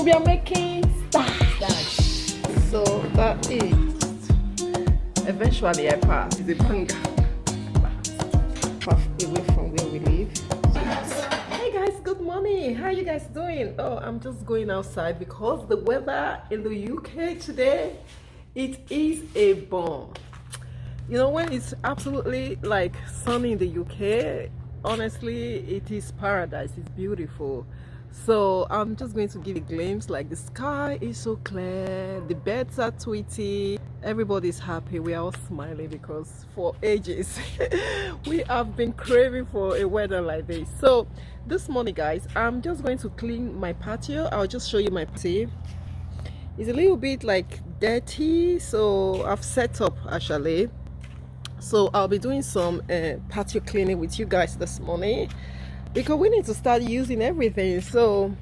we are making starch. So that is eventually I pass. It's a banger. Half away from where we live. Hey guys, good morning. How are you guys doing? Oh, I'm just going outside because the weather in the UK today, it is a bomb. You know, when it's absolutely like sunny in the UK, honestly, it is paradise. It's beautiful. So I'm just going to give a glimpse. Like, the sky is so clear, the birds are tweety, everybody's happy, we are all smiling because for ages we have been craving for a weather like this. So this morning, guys, I'm just going to clean my patio. I'll just show you my patio. It's a little bit like dirty, so I've set up actually. So I'll be doing some patio cleaning with you guys this morning because we need to start using everything. So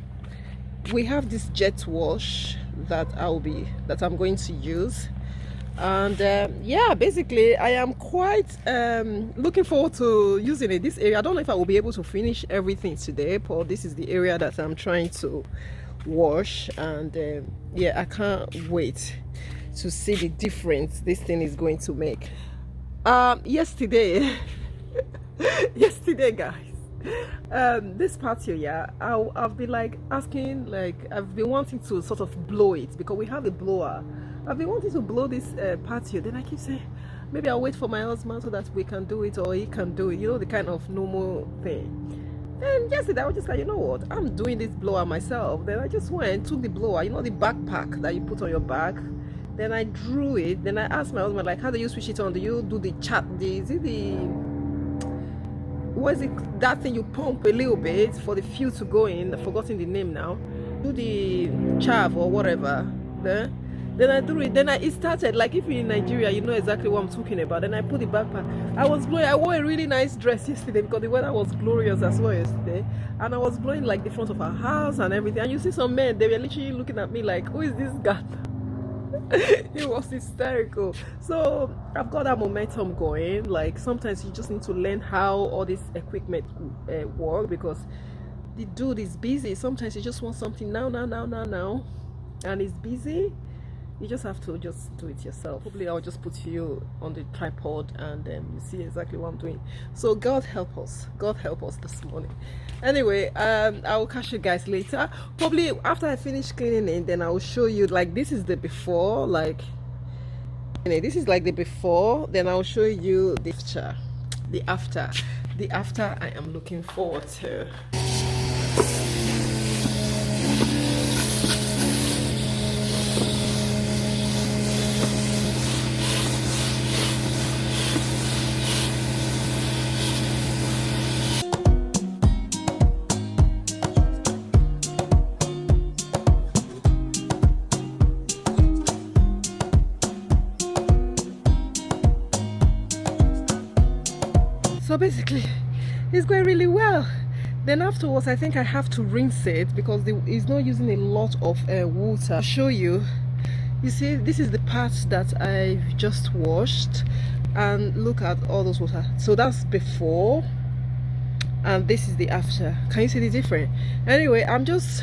we have this jet wash that I'm going to use, and yeah, basically I am quite looking forward to using it. This area, I don't know if I will be able to finish everything today, but this is the area that I'm trying to wash, and yeah, I can't wait to see the difference this thing is going to make. Yesterday guys, this patio, yeah, I've been like asking, like I've been wanting to sort of blow it because we have a blower. I've been wanting to blow this patio. Then I keep saying maybe I'll wait for my husband so that we can do it, or he can do it, you know, the kind of normal thing. And yesterday I was just like, you know what, I'm doing this blower myself. Then I just went, took the blower, you know, the backpack that you put on your back. Then I drew it. Then I asked my husband, like, how do you switch it on? Do you do the chat? Is it the, what is it, that thing you pump a little bit for the fuel to go in? I've forgotten the name now. Do the chav or whatever. Then I do it. Then it started, like, if you're in Nigeria, you know exactly what I'm talking about. Then I put the backpack. I was blowing. I wore a really nice dress yesterday because the weather was glorious as well yesterday. And I was blowing like the front of our house and everything. And you see some men, they were literally looking at me like, who is this guy? It was hysterical. So I've got that momentum going. Like, sometimes you just need to learn how all this equipment work, because the dude is busy. Sometimes you just want something now, and it's busy. You just have to just do it yourself. Probably I'll just put you on the tripod and you see exactly what I'm doing. So God help us this morning. Anyway, I will catch you guys later. Probably after I finish cleaning it, then I will show you, like, this is the before, like, this is like the before, then I'll show you the after. The after I am looking forward to. So basically it's going really well. Then afterwards I think I have to rinse it because it's not using a lot of water. I'll show you. You see, this is the part that I've just washed, and look at all those water. So that's before, and this is the after. Can you see the difference? Anyway, I'm just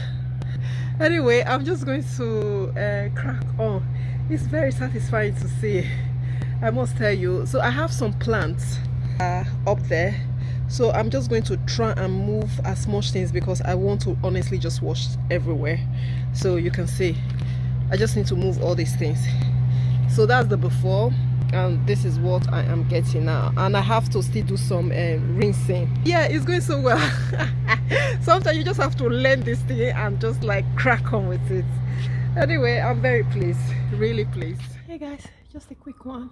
going to crack on. It's very satisfying to see, I must tell you. So I have some plants up there, so I'm just going to try and move as much things because I want to honestly just wash everywhere. So you can see I just need to move all these things. So that's the before, and this is what I am getting now, and I have to still do some rinsing. Yeah, it's going so well. Sometimes you just have to learn this thing and just like crack on with it. Anyway, I'm very pleased, really pleased. Hey guys, just a quick one.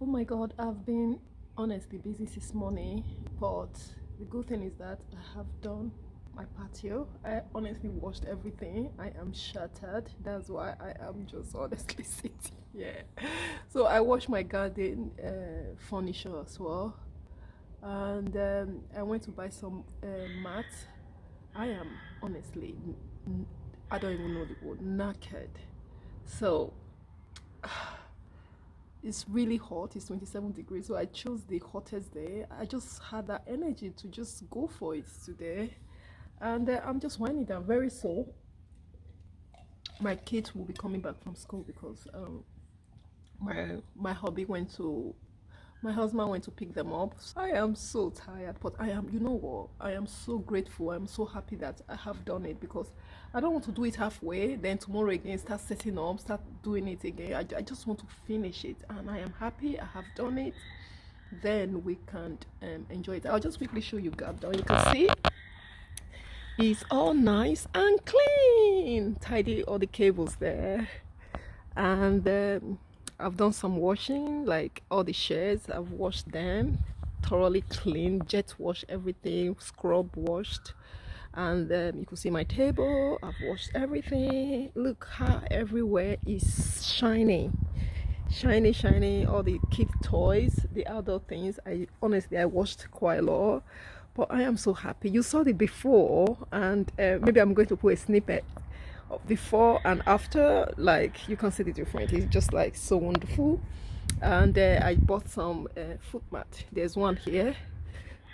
Oh my god, I've been honestly busy this morning, but the good thing is that I have done my patio. I honestly washed everything. I am shattered. That's why I am just honestly sitting here. So I washed my garden furniture as well, and I went to buy some mats. I am honestly, I don't even know the word, knackered. So it's really hot. It's 27 degrees, so I chose the hottest day. I just had that energy to just go for it today, and I'm just winding down very soon. my kids will be coming back from school because my hubby went to my husband went to pick them up. I am so tired, but I am, you know what, I am so grateful. I'm so happy that I have done it, because I don't want to do it halfway, then tomorrow again start setting up, start doing it again. I just want to finish it, and I am happy I have done it. Then we can enjoy it. I'll just quickly show you guys. You can see it's all nice and clean, tidy all the cables there, and I've done some washing, like all the shades. I've washed them thoroughly clean, jet wash everything, scrub washed, and you can see my table. I've washed everything. Look how everywhere is shiny, shiny, shiny. All the kid toys, the outdoor things. I honestly washed quite a lot, but I am so happy. You saw the before, and maybe I'm going to put a snippet of before and after. Like, you can see the difference. It's just like so wonderful. And I bought some foot mat. There's one here.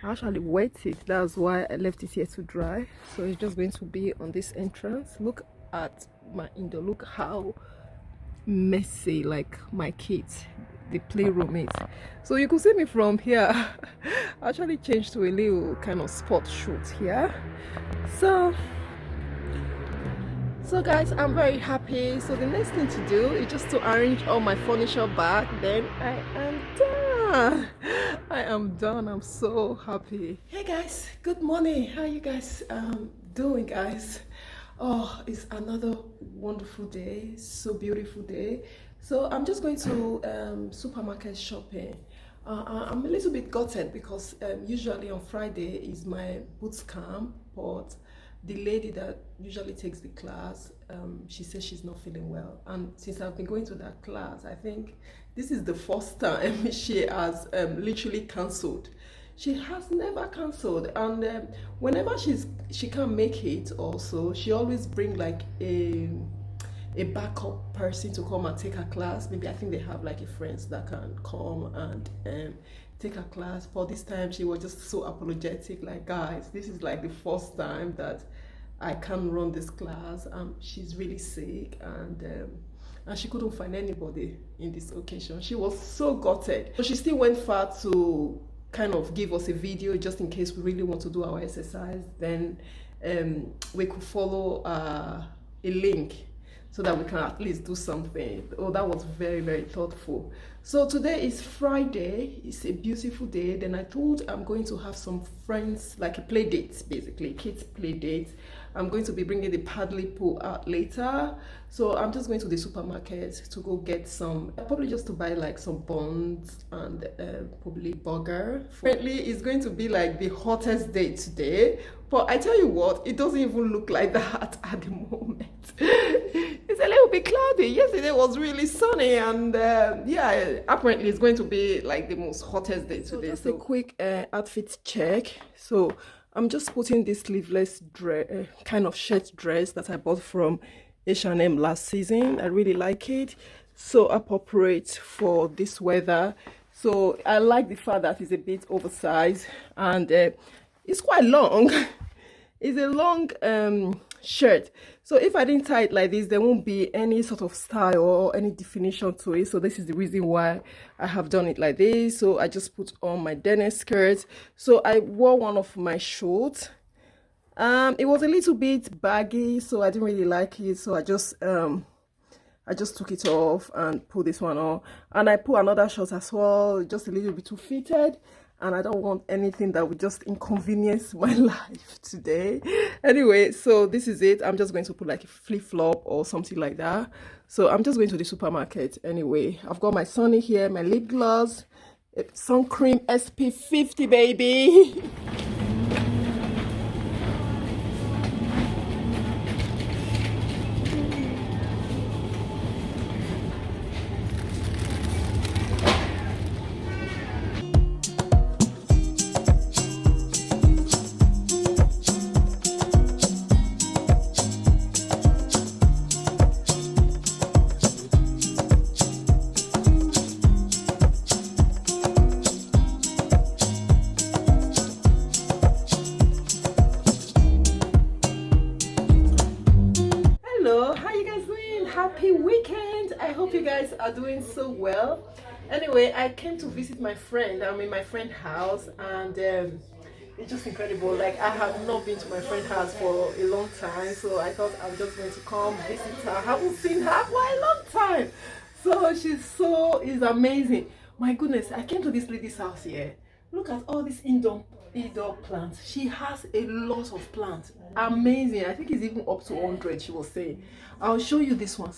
I actually wet it, that's why I left it here to dry. So it's just going to be on this entrance. Look at my indoor. Look how messy, like, my kids, the playroom is. So you could see me from here. I actually changed to a little kind of sport shoot here. So guys, I'm very happy. So the next thing to do is just to arrange all my furniture back, then I am done. I am done. I'm so happy. Hey guys, good morning. How you guys doing, guys? Oh, it's another wonderful day, so beautiful day. So I'm just going to supermarket shopping. I'm a little bit gutted because usually on Friday is my boots camp, but the lady that usually takes the class, she says she's not feeling well. And since I've been going to that class, I think this is the first time she has literally cancelled. She has never cancelled. And whenever she can't make it also, she always bring like a backup person to come and take her class. Maybe I think they have like a friends that can come and take her class. But this time she was just so apologetic, like, guys, this is like the first time that I can't run this class. She's really sick, and she couldn't find anybody in this occasion. She was so gutted. So she still went far to kind of give us a video just in case we really want to do our exercise. Then we could follow a link so that we can at least do something. Oh, that was very, very thoughtful. So today is Friday. It's a beautiful day. Then I thought I'm going to have some friends, like a play date, basically, kids play date. I'm going to be bringing the paddling pool out later. So I'm just going to the supermarket to go get some, probably just to buy like some buns and probably burger. Apparently it's going to be like the hottest day today. But I tell you what, it doesn't even look like that at the moment. It's a little bit cloudy. Yesterday was really sunny, and yeah, apparently it's going to be like the most hottest day today. So just a quick outfit check. So I'm just putting this sleeveless dress, kind of shirt dress that I bought from H&M last season. I really like it. So appropriate for this weather. So I like the fact that it's a bit oversized, and it's quite long. It's a long shirt. So if I didn't tie it like this, there won't be any sort of style or any definition to it. So this is the reason why I have done it like this. So I just put on my denim skirt. So I wore one of my shorts. It was a little bit baggy, so I didn't really like it. So I just took it off and put this one on. And I put another short as well, just a little bit too fitted. And I don't want anything that would just inconvenience my life today. Anyway, so this is it. I'm just going to put like a flip-flop or something like that. So I'm just going to the supermarket anyway. I've got my Sunny here, my lip gloss, sun cream SP50, baby. guys are doing so well. Anyway, I came to visit my friend. I'm in my friend's house, and it's just incredible. Like, I have not been to my friend's house for a long time, so I thought I'm just going to come visit her. I haven't seen her for a long time, so is amazing. My goodness, I came to this lady's house here. Look at all these indoor plants. She has a lot of plants. Amazing. I think it's even up to 100, she was saying. I'll show you this one.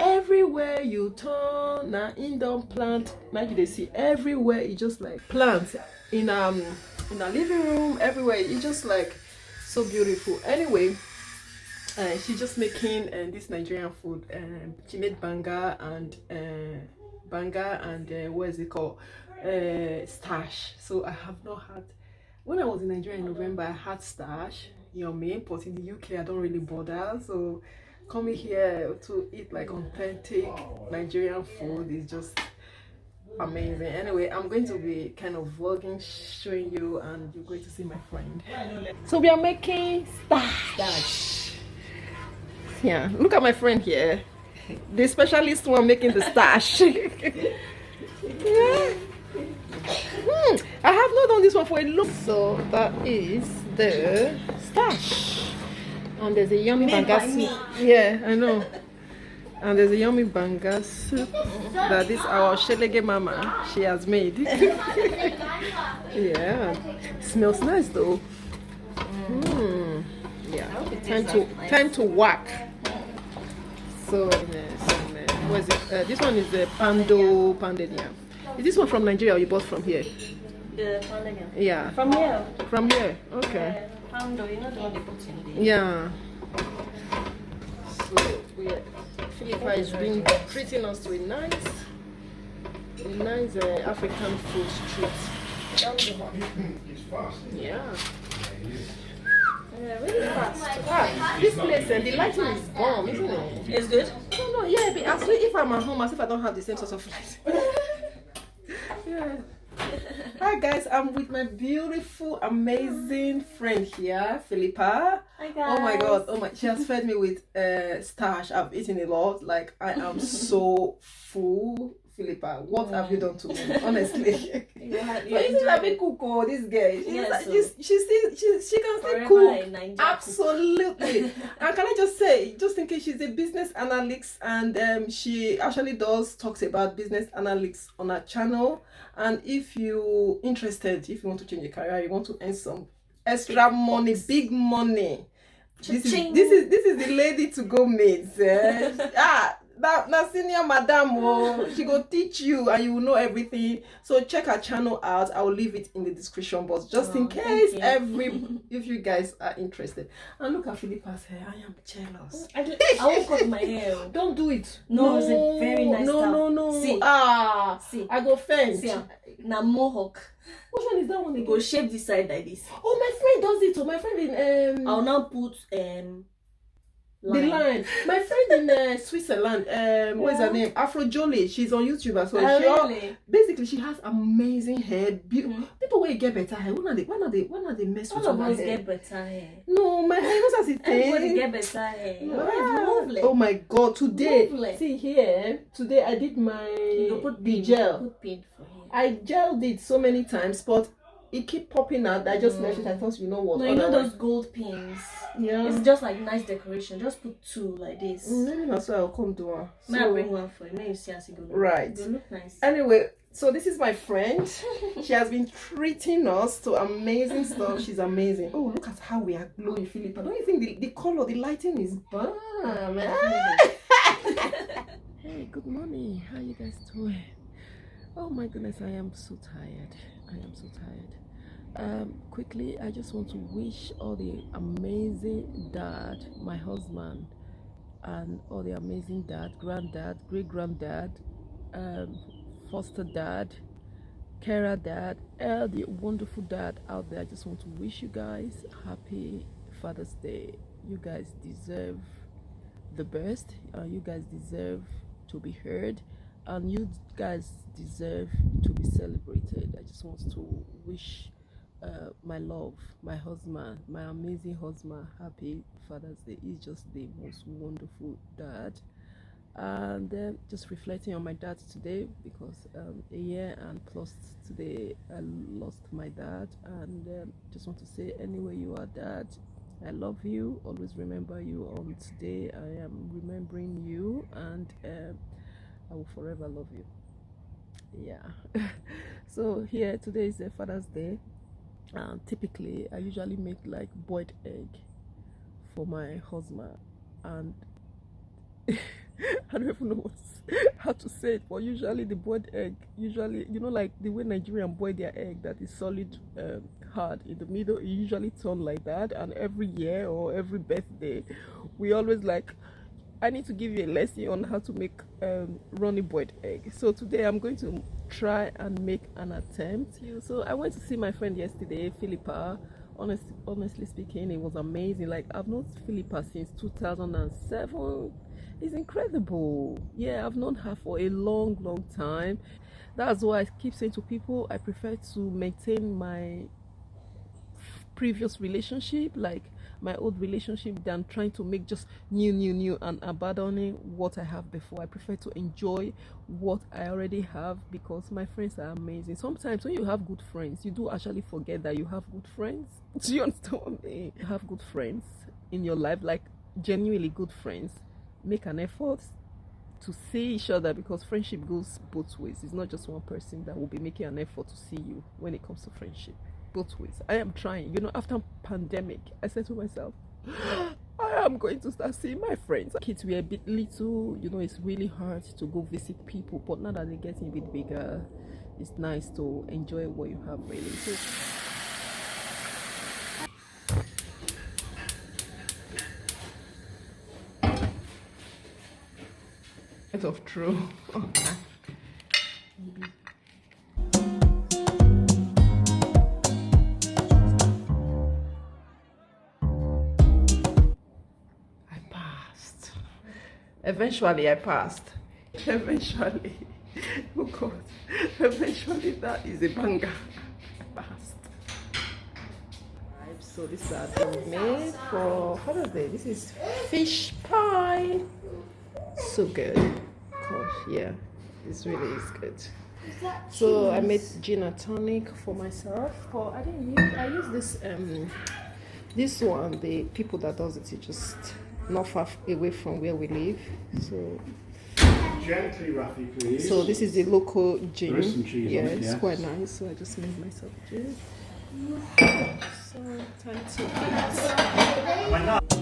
Everywhere you turn, now indoor plant, like you see everywhere. It's just like plants in a living room, everywhere. It's just like so beautiful. Anyway, she's just making this Nigerian food. She made banga and what is it called, stash. So I have not had, when I was in Nigeria in November, I had stash, yummy, but in the UK I don't really bother. So coming here to eat like authentic Nigerian food is just amazing. Anyway, I'm going to be kind of vlogging, showing you, and you're going to see my friend. So we are making stash. Yeah, look at my friend here, the specialist one making the stash. Yeah. I have not done this one for a long. So that is the stash. And there's a yummy banga soup. Yeah, I know. And there's a yummy banga soup that is our Shelege mama, she has made. Yeah, smells nice though. Yeah, time to whack. So what is it? This one is the pounded yam. Is this one from Nigeria or you bought from here? The pounded yam. Yeah. From here. From here. Okay. Poundo, you know the one they put in the. Yeah. So Philippa is being treating us to a nice African food street. Yeah. Really fast. This place and the lighting is bomb, isn't it? It's good. No, yeah. But as if I'm at home, as if I don't have the same sort of light. Yeah. Hi guys, I'm with my beautiful, amazing friend here, Philippa. Hi guys. Oh my god, she has fed me with starch. I've eaten a lot. Like, I am so full. Philippa, what have you done to me? Honestly. Isn't a bit cook, oh, this girl. She can still cook. Absolutely. And can I just say, just in case, she's a business analyst, and she actually talks about business analytics on her channel. And if you're interested, if you want to change your career, you want to earn some extra money, big money, this is the lady to go meet. Now senior madam, she go teach you and you will know everything. So check her channel out. I will leave it in the description box just in case if you guys are interested. And look at Philippa's hair. I am jealous. I won't cut my hair. Don't do it. No, it's a very nice style. No. See. See. I go faint. See, na mohawk. Which one is that one again? Go shape this side like this. Oh, my friend does it. Oh, my friend in I'll now put the line. My friend in Switzerland, what is her name? Afro Jolie. She's on YouTube as well. Really? Basically, she has amazing hair. People will get better hair. When are they mess with all of my us hair? get better hair. No, my hair was as it Everybody get better hair. Wow. It's lovely. Oh my god, today. Lovely. See here. Today I did my gel. Put pin for hair. I gelled it so many times, but it keep popping out. I just left it. I thought, you know what? No, you know those gold pins. Yeah. It's just like nice decoration. Just put two like this. Maybe that's why I'll come do one. May I bring one for you? May you see as you go. Right. It will look nice. Anyway, so this is my friend. She has been treating us to amazing stuff. She's amazing. Oh, look at how we are glowing, Philippa. Don't you think the color, the lighting is bomb? Hey, good morning. How you guys doing? Oh my goodness, I am so tired. Quickly, I just want to wish all the amazing dad, my husband, and all the amazing dad, granddad, great granddad, foster dad, carer dad, all the wonderful dad out there. I just want to wish you guys happy Father's Day. You guys deserve the best. You guys deserve to be heard, and you guys deserve to be celebrated. I just want to wish my love, my husband, my amazing husband, happy Father's Day. He's just the most wonderful dad, and just reflecting on my dad today, because a year and plus today I lost my dad. And just want to say, anywhere you are, Dad, I love you. Always remember you. On today I am remembering you, and I will forever love you. Yeah. So here, today is the Father's Day, and typically I usually make like boiled egg for my husband, and I don't even know how to say it, but usually the boiled egg, usually, you know, like the way Nigerian boil their egg, that is solid, hard in the middle, it usually turn like that. And every year or every birthday, we always like, I need to give you a lesson on how to make runny boiled egg. So today I'm going to try and make an attempt. So I went to see my friend yesterday, Philippa. Honestly speaking, it was amazing. Like, I've known Philippa since 2007. It's incredible. Yeah, I've known her for a long time. That's why I keep saying to people, I prefer to maintain my previous relationship, like my old relationship, than trying to make just new and abandoning what I have before. I prefer to enjoy what I already have, because my friends are amazing. Sometimes when you have good friends, you do actually forget that you have good friends. Do you understand what I mean? You have good friends in your life, like genuinely good friends. Make an effort to see each other, because friendship goes both ways. It's not just one person that will be making an effort to see you when it comes to friendship. Both ways. I am trying, after pandemic, I said to myself, I am going to start seeing my friends. Kids were a bit little, it's really hard to go visit people, but now that they're getting a bit bigger, it's nice to enjoy what you have, really. So it's of true. Eventually I passed. Eventually. Oh God. Eventually that is a banger. I passed. Right, so these are being made for Father's Day. This is fish pie. So good. Gosh, yeah. This really is good. So I made gin and tonic for myself. But I didn't use, I use this one, the people that does it, just not far away from where we live. So gently, Rafi, please. So this is the local gin. There is some cheese yeah, on it, it's yes. quite nice. So I just made myself gin. So time to eat.